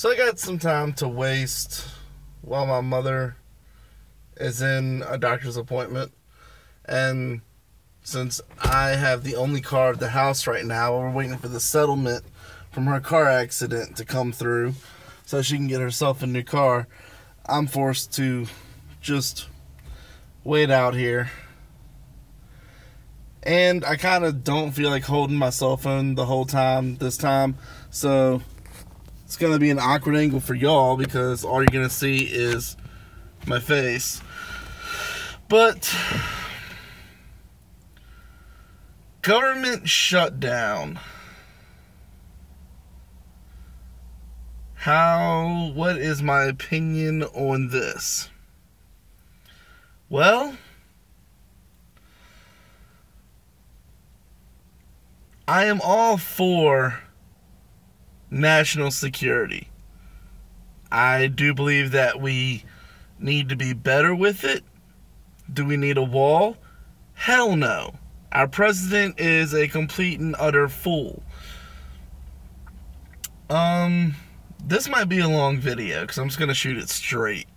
So I got some time to waste while my mother is in a doctor's appointment. And since I have the only car at the house right now, we're waiting for the settlement from her car accident to come through so she can get herself a new car. I'm forced to just wait out here. And I kind of don't feel like holding my cell phone the whole time this time. So it's going to be an awkward angle for y'all because all you're going to see is my face. But government shutdown. What is my opinion on this? Well, I am all for national security. I do believe that we need to be better with it. Do we need a wall? Hell no. Our president is a complete and utter fool. This might be a long video because I'm just going to shoot it straight.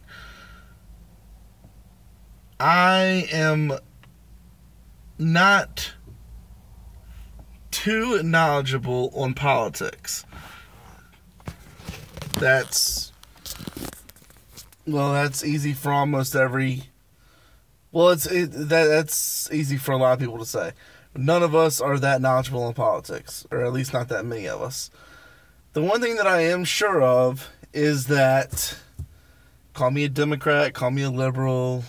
I am not too knowledgeable on politics. That's easy for almost every. Well, that's easy for a lot of people to say. None of us are that knowledgeable in politics, or at least not that many of us. The one thing that I am sure of is that, call me a Democrat, call me a liberal,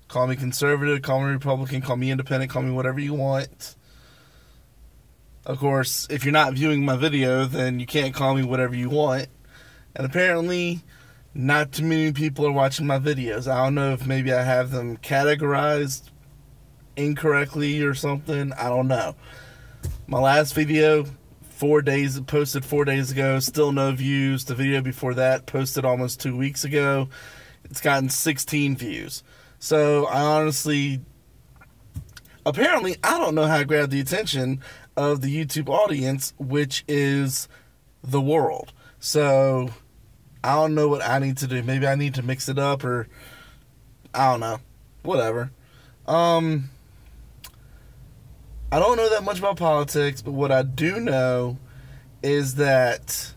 call me conservative, call me Republican, call me independent, call me whatever you want. Of course, if you're not viewing my video, then you can't call me whatever you want. And apparently, not too many people are watching my videos. I don't know if maybe I have them categorized incorrectly or something. I don't know. My last video, posted 4 days ago, still no views. The video before that, posted almost 2 weeks ago, it's gotten 16 views. So I honestly, apparently, I don't know how to grab the attention of the YouTube audience, which is the world. So I don't know what I need to do. Maybe I need to mix it up, or I don't know. Whatever. I don't know that much about politics, but what I do know is that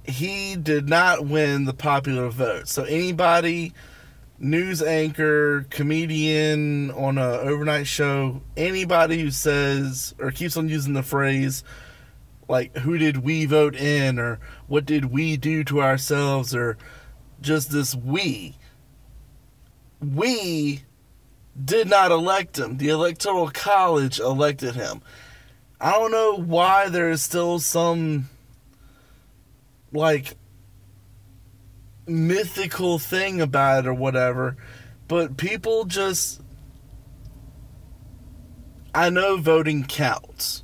he did not win the popular vote. So anybody, news anchor, comedian on an overnight show, anybody who says or keeps on using the phrase, like, who did we vote in, or what did we do to ourselves, or just this we did not elect him. The Electoral College elected him. I don't know why there is still some, like, mythical thing about it or whatever, but people just, I know voting counts.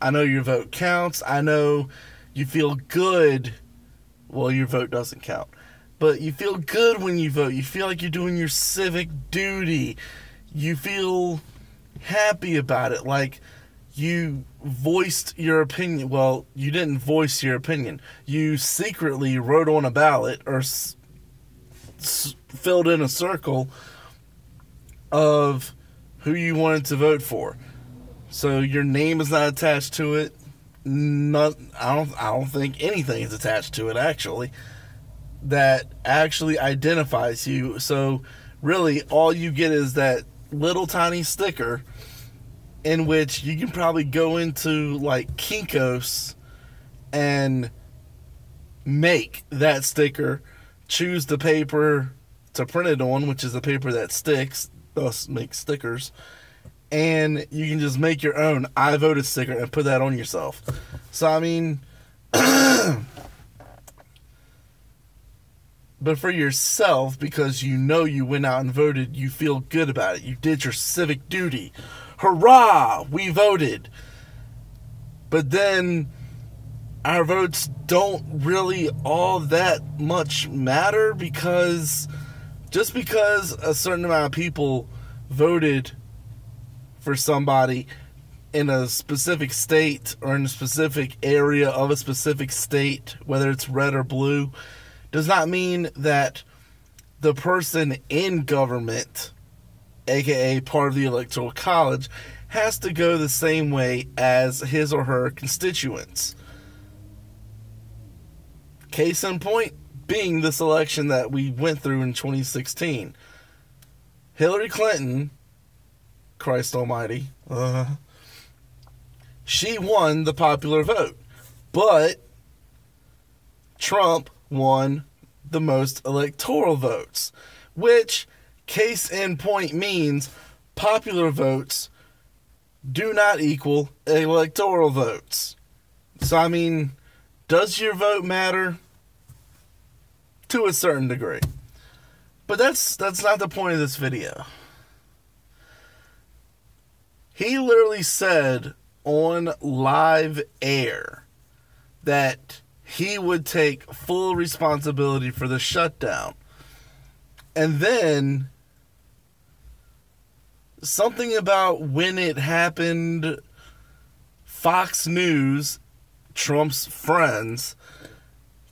I know your vote counts. I know you feel good. Well, your vote doesn't count, but you feel good when you vote. You feel like you're doing your civic duty. You feel happy about it, like you voiced your opinion. Well, you didn't voice your opinion. You secretly wrote on a ballot or filled in a circle of who you wanted to vote for. So your name is not attached to it. I don't think anything is attached to it, actually, that actually identifies you. So really, all you get is that little tiny sticker, in which you can probably go into like Kinko's and make that sticker, choose the paper to print it on, which is the paper that sticks, thus makes stickers, and you can just make your own I voted sticker and put that on yourself. So I mean, but for yourself, because you know you went out and voted, you feel good about it. You did your civic duty. Hurrah! We voted. But then our votes don't really all that much matter, because just because a certain amount of people voted for somebody in a specific state or in a specific area of a specific state, whether it's red or blue, does not mean that the person in government, aka part of the Electoral College, has to go the same way as his or her constituents. Case in point being this election that we went through in 2016. Hillary Clinton, Christ almighty, she won the popular vote, but Trump won the most electoral votes, which, case in point, means popular votes do not equal electoral votes. So, I mean, does your vote matter? To a certain degree. But that's not the point of this video. He literally said on live air that he would take full responsibility for the shutdown. And then something about when it happened, Fox News, Trump's friends,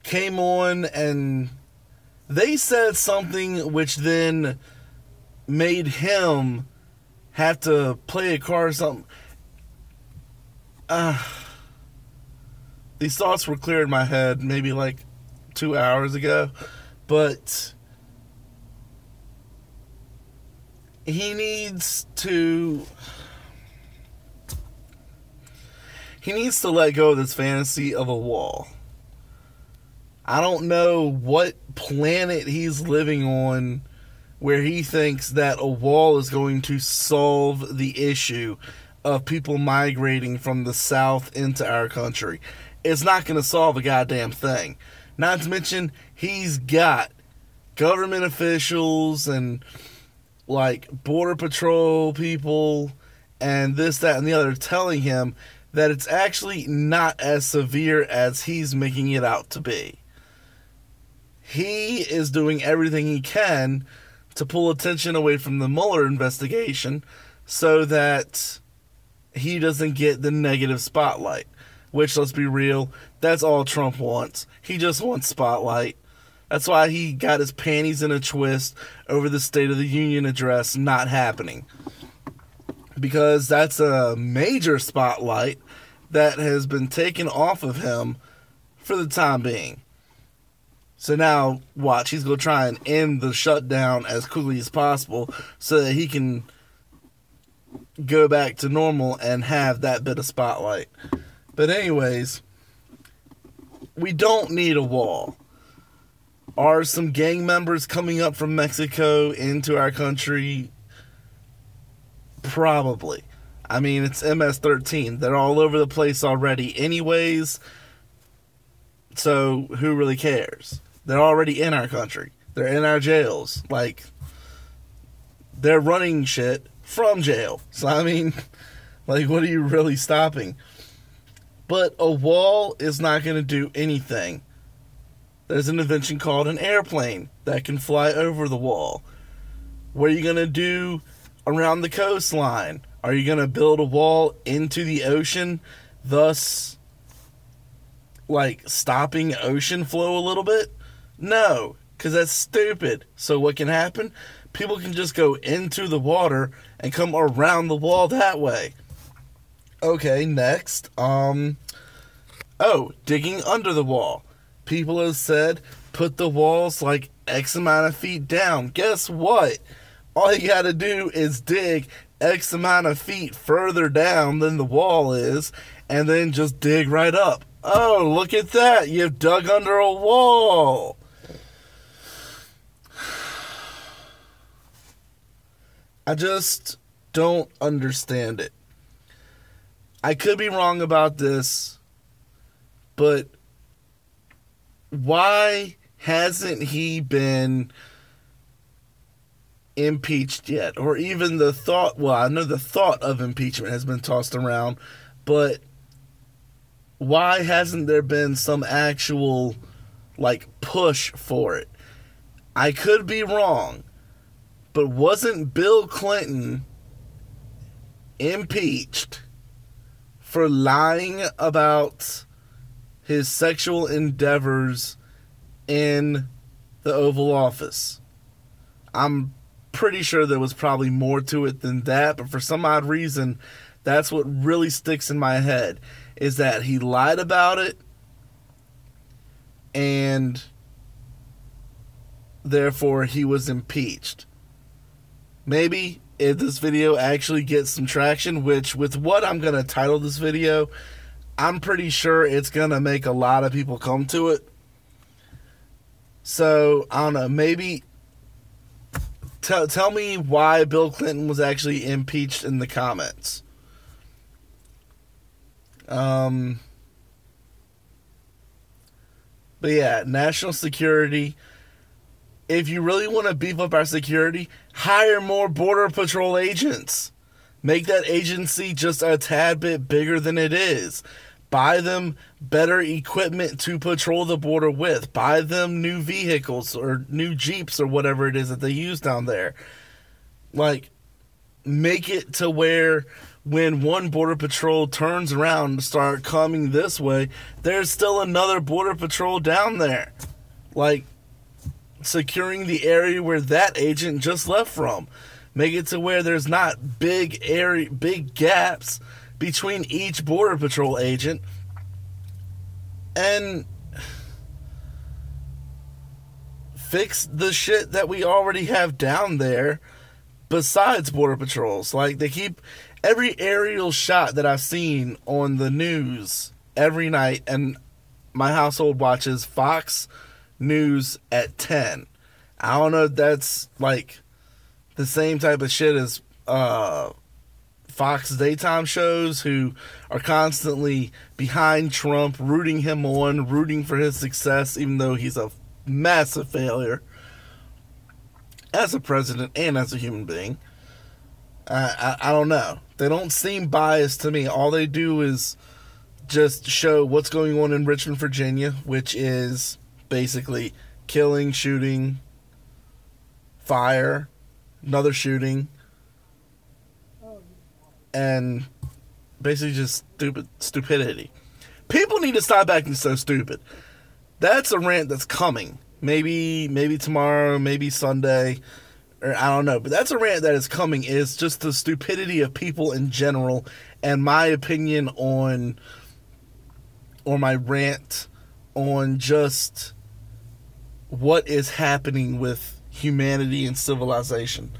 came on and they said something which then made him have to play a card or something. These thoughts were clear in my head maybe like 2 hours ago, but he needs to let go of this fantasy of a wall. I don't know what planet he's living on where he thinks that a wall is going to solve the issue of people migrating from the South into our country. It's not going to solve a goddamn thing. Not to mention, he's got government officials and like Border Patrol people and this, that, and the other telling him that it's actually not as severe as he's making it out to be. He is doing everything he can to pull attention away from the Mueller investigation so that he doesn't get the negative spotlight. Which, let's be real, that's all Trump wants. He just wants spotlight. That's why he got his panties in a twist over the State of the Union address not happening. Because that's a major spotlight that has been taken off of him for the time being. So now, watch, he's going to try and end the shutdown as quickly as possible so that he can go back to normal and have that bit of spotlight. But anyways, we don't need a wall. Are some gang members coming up from Mexico into our country? Probably. I mean, it's MS-13. They're all over the place already anyways. So, who really cares? They're already in our country. They're in our jails. Like, they're running shit from jail. So, I mean, like, what are you really stopping? But a wall is not going to do anything. There's an invention called an airplane that can fly over the wall. What are you going to do around the coastline? Are you going to build a wall into the ocean, thus, like, stopping ocean flow a little bit? No, because that's stupid. So what can happen? People can just go into the water and come around the wall that way. Okay, next. Digging under the wall. People have said, put the walls like X amount of feet down. Guess what? All you gotta do is dig X amount of feet further down than the wall is, and then just dig right up. Oh, look at that. You've dug under a wall. I just don't understand it. I could be wrong about this, but why hasn't he been impeached yet? Or even the thought, well, I know the thought of impeachment has been tossed around, but why hasn't there been some actual, like, push for it? I could be wrong, but wasn't Bill Clinton impeached for lying about his sexual endeavors in the Oval Office. I'm pretty sure there was probably more to it than that, but for some odd reason, that's what really sticks in my head, is that he lied about it, and therefore he was impeached. Maybe if this video actually gets some traction, which with what I'm going to title this video, I'm pretty sure it's going to make a lot of people come to it. So, I don't know, maybe tell me why Bill Clinton was actually impeached in the comments. But yeah, national security. If you really want to beef up our security, hire more Border Patrol agents. Make that agency just a tad bit bigger than it is. Buy them better equipment to patrol the border with. Buy them new vehicles or new Jeeps or whatever it is that they use down there. Like, make it to where when one Border Patrol turns around and start coming this way, there's still another Border Patrol down there. Like, securing the area where that agent just left from. Make it to where there's not big gaps between each Border Patrol agent. And fix the shit that we already have down there besides Border Patrols. Like, they keep every aerial shot that I've seen on the news every night, and my household watches Fox News at 10. I don't know if that's like the same type of shit as Fox daytime shows, who are constantly behind Trump, rooting him on, rooting for his success, even though he's a massive failure as a president and as a human being. I don't know. They don't seem biased to me. All they do is just show what's going on in Richmond, Virginia, which is basically killing, shooting, fire, another shooting, and basically just stupidity. People need to stop acting so stupid. That's a rant that's coming. Maybe tomorrow, maybe Sunday, or I don't know. But that's a rant that is coming. Is just the stupidity of people in general, and my opinion on, or my rant on just what is happening with humanity and civilization.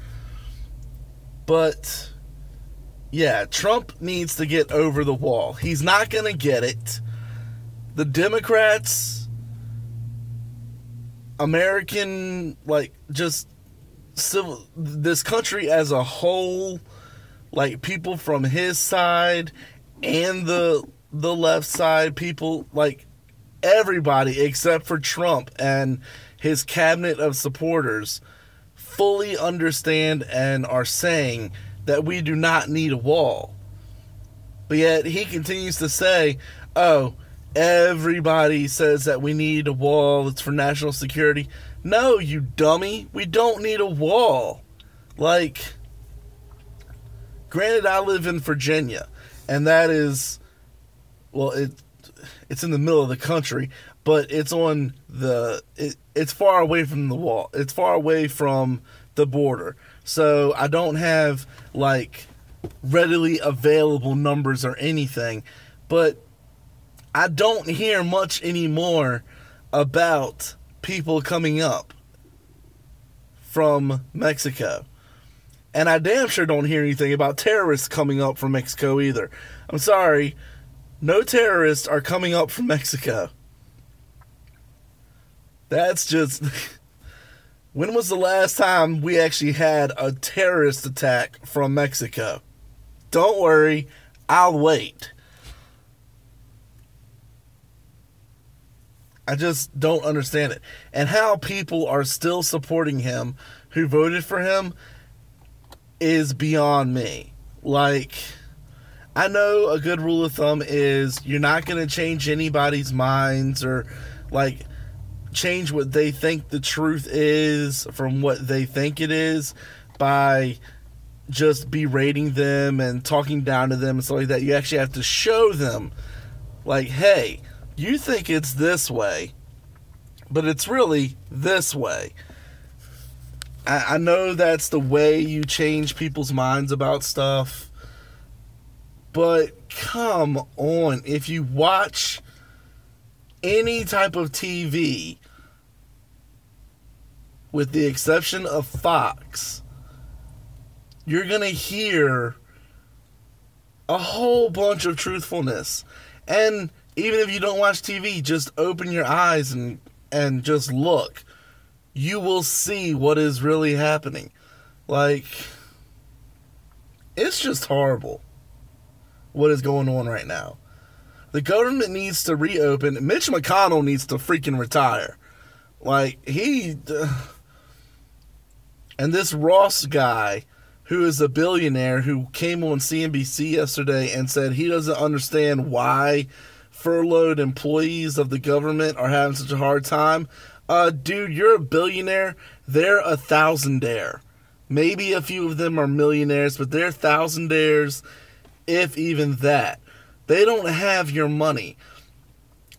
But yeah, Trump needs to get over the wall. He's not going to get it. The Democrats, American, like, just this country as a whole, like, people from his side and the left side, people, like, everybody except for Trump and his cabinet of supporters fully understand and are saying that we do not need a wall. But yet he continues to say, oh, everybody says that we need a wall, it's for national security. No, you dummy, we don't need a wall. Like, granted, I live in Virginia, and that is, well, it's in the middle of the country, but it's on it's far away from the wall. It's far away from the border. So I don't have, like, readily available numbers or anything, but I don't hear much anymore about people coming up from Mexico. And I damn sure don't hear anything about terrorists coming up from Mexico either. I'm sorry, no terrorists are coming up from Mexico. That's just... When was the last time we actually had a terrorist attack from Mexico? Don't worry, I'll wait. I just don't understand it. And how people are still supporting him who voted for him is beyond me. Like, I know a good rule of thumb is you're not going to change anybody's minds or, like, change what they think the truth is from what they think it is by just berating them and talking down to them and stuff like that. You actually have to show them, like, hey, you think it's this way, but it's really this way. I know that's the way you change people's minds about stuff, but come on. If you watch any type of TV, with the exception of Fox, you're going to hear a whole bunch of truthfulness. And even if you don't watch TV, just open your eyes and just look. You will see what is really happening. Like, it's just horrible what is going on right now. The government needs to reopen. Mitch McConnell needs to freaking retire. Like, and this Ross guy, who is a billionaire, who came on CNBC yesterday and said he doesn't understand why furloughed employees of the government are having such a hard time. Dude, you're a billionaire. They're a thousandaire. Maybe a few of them are millionaires, but they're thousandaires, if even that. They don't have your money.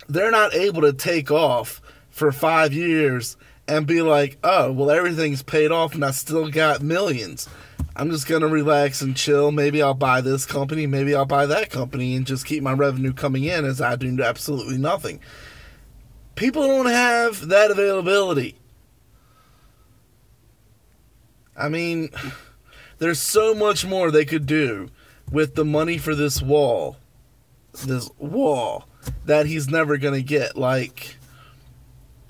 They're not able to take off for 5 years and be like, oh, well, everything's paid off and I still got millions. I'm just going to relax and chill. Maybe I'll buy this company. Maybe I'll buy that company and just keep my revenue coming in as I do absolutely nothing. People don't have that availability. I mean, there's so much more they could do with the money for this wall that he's never going to get. Like,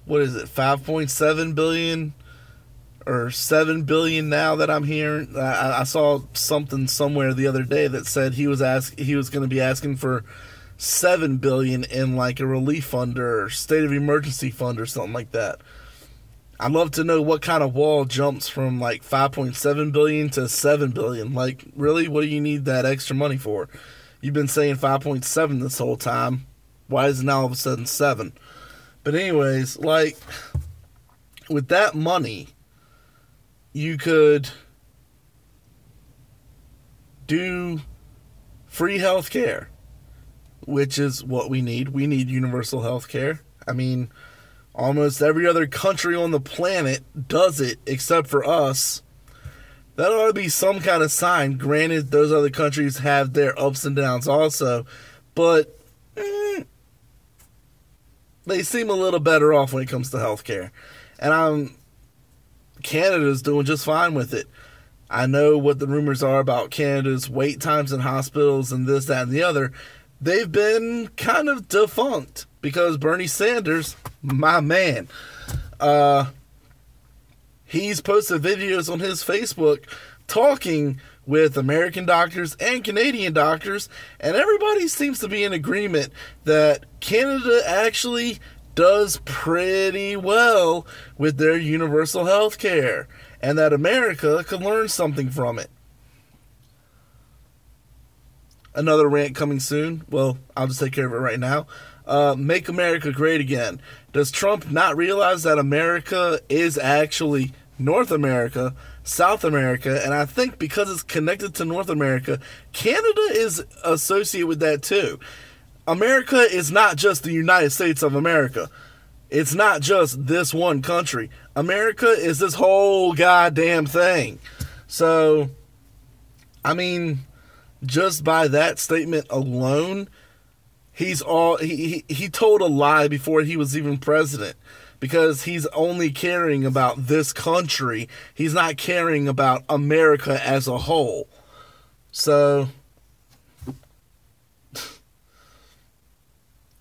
what is it, 5.7 billion or 7 billion now that I'm hearing? I saw something somewhere the other day that said he was going to be asking for 7 billion in like a relief fund or state of emergency fund or something like that. I'd love to know what kind of wall jumps from like 5.7 billion to 7 billion. Like, really, what do you need that extra money for? You've been saying 5.7 this whole time. Why is it now all of a sudden 7? But anyways, like, with that money, you could do free health care, which is what we need. We need universal health care. I mean, almost every other country on the planet does it except for us. That ought to be some kind of sign. Granted, those other countries have their ups and downs also, but they seem a little better off when it comes to healthcare. And Canada's doing just fine with it. I know what the rumors are about Canada's wait times in hospitals and this, that, and the other. They've been kind of defunct because Bernie Sanders, my man, he's posted videos on his Facebook talking with American doctors and Canadian doctors, and everybody seems to be in agreement that Canada actually does pretty well with their universal health care, and that America could learn something from it. Another rant coming soon. Well, I'll just take care of it right now. Make America great again. Does Trump not realize that America is actually North America, South America, and I think because it's connected to North America, Canada is associated with that too. America is not just the United States of America. It's not just this one country. America is this whole goddamn thing. So, I mean, just by that statement alone, he told a lie before he was even president. Because he's only caring about this country. He's not caring about America as a whole. So,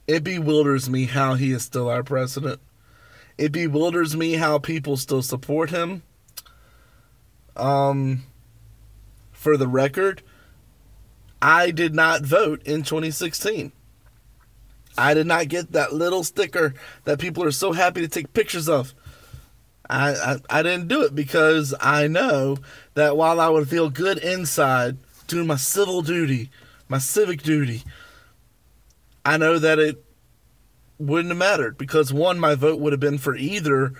it bewilders me how he is still our president. It bewilders me how people still support him. For the record, I did not vote in 2016. I did not get that little sticker that people are so happy to take pictures of. I didn't do it because I know that while I would feel good inside doing my civil duty, my civic duty, I know that it wouldn't have mattered because, one, my vote would have been for either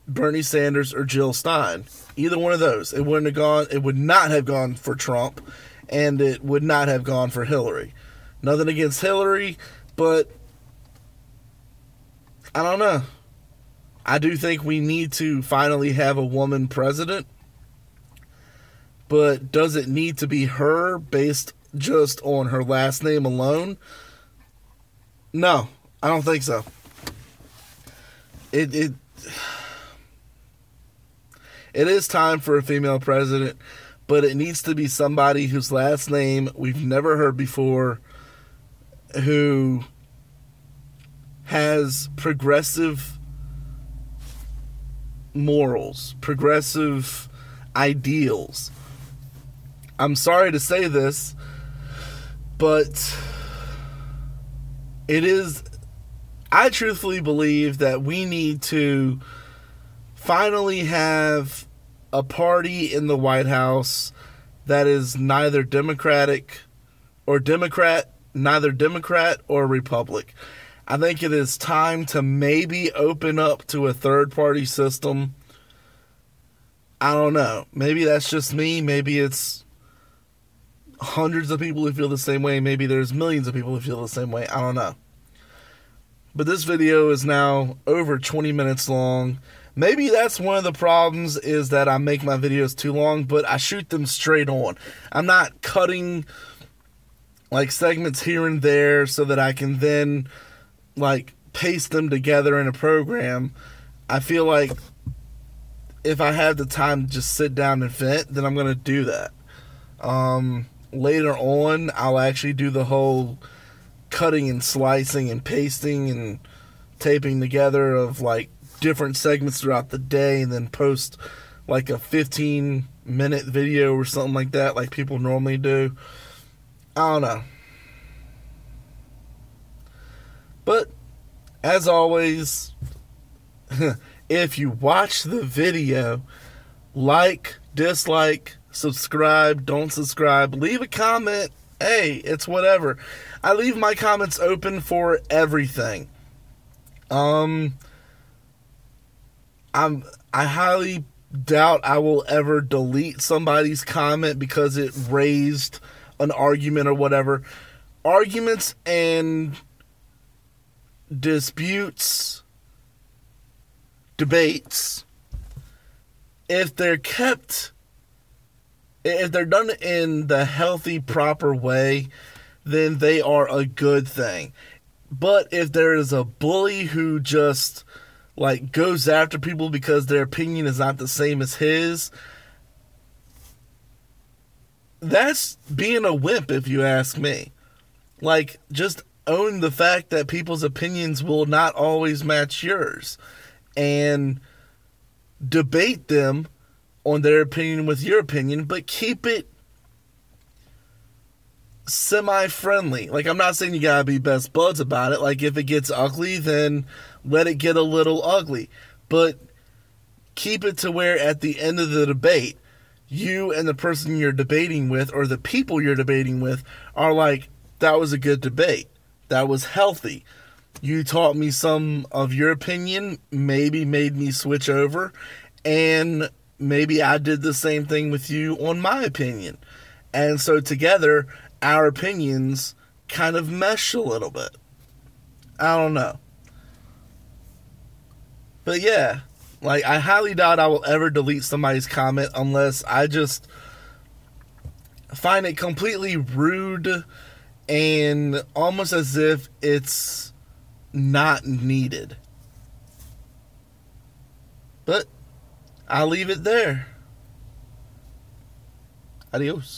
Bernie Sanders or Jill Stein. Either one of those. It would not have gone for Trump, and it would not have gone for Hillary. Nothing against Hillary, but I don't know. I do think we need to finally have a woman president, but does it need to be her based just on her last name alone? No, I don't think so. It is time for a female president, but it needs to be somebody whose last name we've never heard before, who has progressive morals, progressive ideals. I'm sorry to say this, but I truthfully believe that we need to finally have a party in the White House that is neither Democrat or Republic. I think it is time to maybe open up to a third-party system. I don't know. Maybe that's just me. Maybe it's hundreds of people who feel the same way. Maybe there's millions of people who feel the same way. I don't know. But this video is now over 20 minutes long. Maybe that's one of the problems, is that I make my videos too long, but I shoot them straight on. I'm not cutting like segments here and there so that I can then like paste them together in a program. I feel like if I have the time to just sit down and vent, then I'm going to do that. Later on, I'll actually do the whole cutting and slicing and pasting and taping together of like different segments throughout the day, and then post like a 15-minute video or something like that, like people normally do. I don't know. But as always, if you watch the video, like, dislike, subscribe, don't subscribe, leave a comment. Hey, it's whatever. I leave my comments open for everything. I highly doubt I will ever delete somebody's comment because it raised an argument or whatever. Arguments and disputes, debates, if they're done in the healthy, proper way, then they are a good thing. But if there is a bully who just like goes after people because their opinion is not the same as his, that's being a wimp, if you ask me. Like, just own the fact that people's opinions will not always match yours, and debate them on their opinion with your opinion, but keep it semi-friendly. Like, I'm not saying you gotta be best buds about it. Like, if it gets ugly, then let it get a little ugly. But keep it to where at the end of the debate, you and the person you're debating with, or the people you're debating with, are like, that was a good debate. That was healthy. You taught me some of your opinion, maybe made me switch over, and maybe I did the same thing with you on my opinion. And so together, our opinions kind of mesh a little bit. I don't know. But yeah, like, I highly doubt I will ever delete somebody's comment unless I just find it completely rude and almost as if it's not needed. But I'll leave it there. Adios.